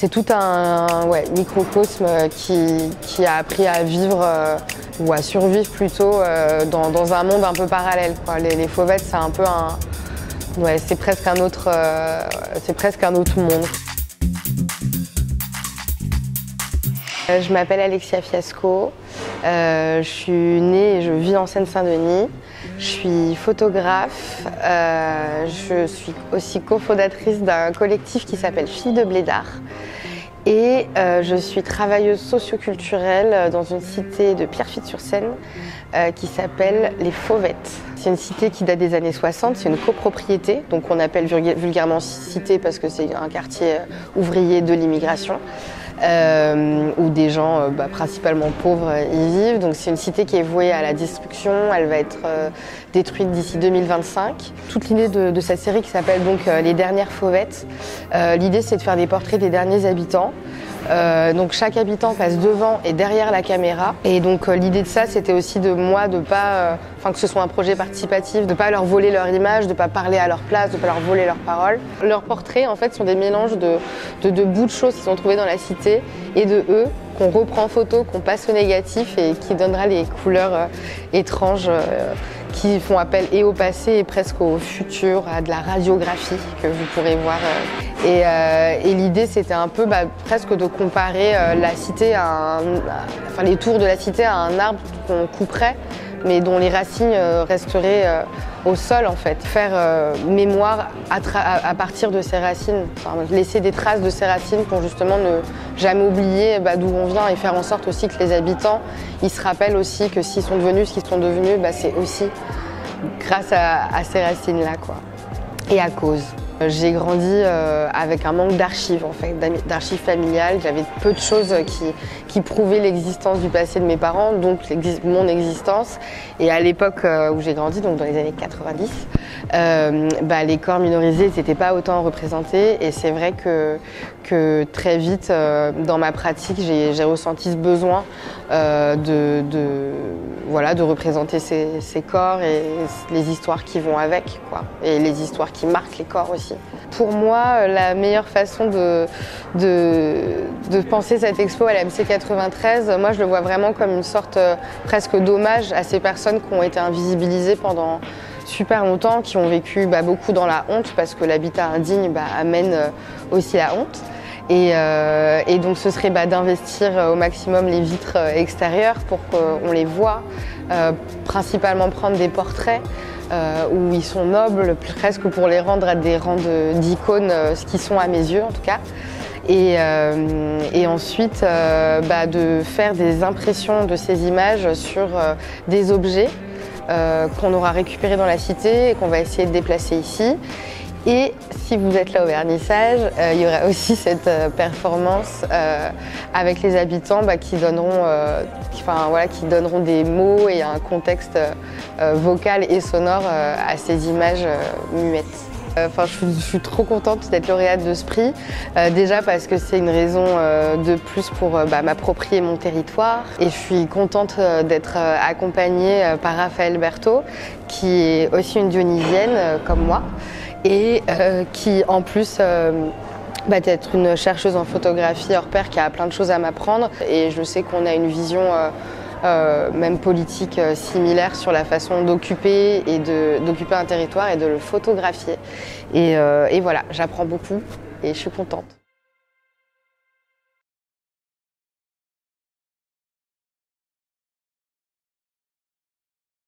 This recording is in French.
C'est tout un microcosme qui a appris à vivre ou à survivre plutôt dans un monde un peu parallèle, quoi. Les Fauvettes, c'est un peu c'est presque un autre monde. Je m'appelle Alexia Fiasco, je suis née et je vis en Seine-Saint-Denis. Je suis photographe, je suis aussi cofondatrice d'un collectif qui s'appelle Filles de Blédard. Et je suis travailleuse socioculturelle dans une cité de Pierrefitte-sur-Seine qui s'appelle les Fauvettes. C'est une cité qui date des années 60, c'est une copropriété, donc on appelle vulgairement cité parce que c'est un quartier ouvrier de l'immigration. Où des gens principalement pauvres y vivent. Donc c'est une cité qui est vouée à la destruction, elle va être détruite d'ici 2025. Toute l'idée de cette série qui s'appelle donc Les Dernières Fauvettes, l'idée c'est de faire des portraits des derniers habitants. Donc chaque habitant passe devant et derrière la caméra. Et donc l'idée de ça, c'était aussi de moi de pas, que ce soit un projet participatif, de pas leur voler leur image, de pas parler à leur place, de pas leur voler leurs paroles. Leurs portraits en fait sont des mélanges de bouts de choses qu'ils ont trouvés dans la cité et de eux qu'on reprend en photo, qu'on passe au négatif et qui donnera les couleurs étranges qui font appel et au passé et presque au futur, à de la radiographie que vous pourrez voir. Et l'idée c'était un peu presque de comparer la cité les tours de la cité à un arbre qu'on couperait mais dont les racines resteraient au sol en fait. Faire mémoire à partir de ces racines, laisser des traces de ces racines pour justement ne jamais oublier d'où on vient et faire en sorte aussi que les habitants ils se rappellent aussi que s'ils sont devenus ce qu'ils sont devenus, c'est aussi grâce à ces racines-là, quoi. Et à cause. J'ai grandi avec un manque d'archives, en fait, d'archives familiales. J'avais peu de choses qui prouvaient l'existence du passé de mes parents, donc mon existence. Et à l'époque où j'ai grandi, donc dans les années 90, les corps minorisés n'étaient pas autant représentés. Et c'est vrai que très vite, dans ma pratique, j'ai ressenti ce besoin de représenter ces corps et les histoires qui vont avec, quoi. Et les histoires qui marquent les corps aussi. Pour moi, la meilleure façon de penser cette expo à la MC 93, moi je le vois vraiment comme une sorte presque d'hommage à ces personnes qui ont été invisibilisées pendant super longtemps, qui ont vécu beaucoup dans la honte parce que l'habitat indigne amène aussi la honte. Et donc ce serait d'investir au maximum les vitres extérieures pour qu'on les voit, principalement prendre des portraits où ils sont nobles, presque pour les rendre à des rangs d'icônes, ce qu'ils sont à mes yeux en tout cas. Et ensuite de faire des impressions de ces images sur des objets qu'on aura récupérés dans la cité et qu'on va essayer de déplacer ici. Et si vous êtes là au vernissage, il y aura aussi cette performance avec les habitants qui donneront des mots et un contexte vocal et sonore à ces images muettes. Je suis trop contente d'être lauréate de ce prix, déjà parce que c'est une raison de plus pour m'approprier mon territoire. Et je suis contente d'être accompagnée par Raphaël Berthaud, qui est aussi une dionysienne comme moi, et qui en plus d'être une chercheuse en photographie hors pair qui a plein de choses à m'apprendre. Et je sais qu'on a une vision même politique similaire sur la façon d'occuper un territoire et de le photographier. Et voilà, j'apprends beaucoup et je suis contente.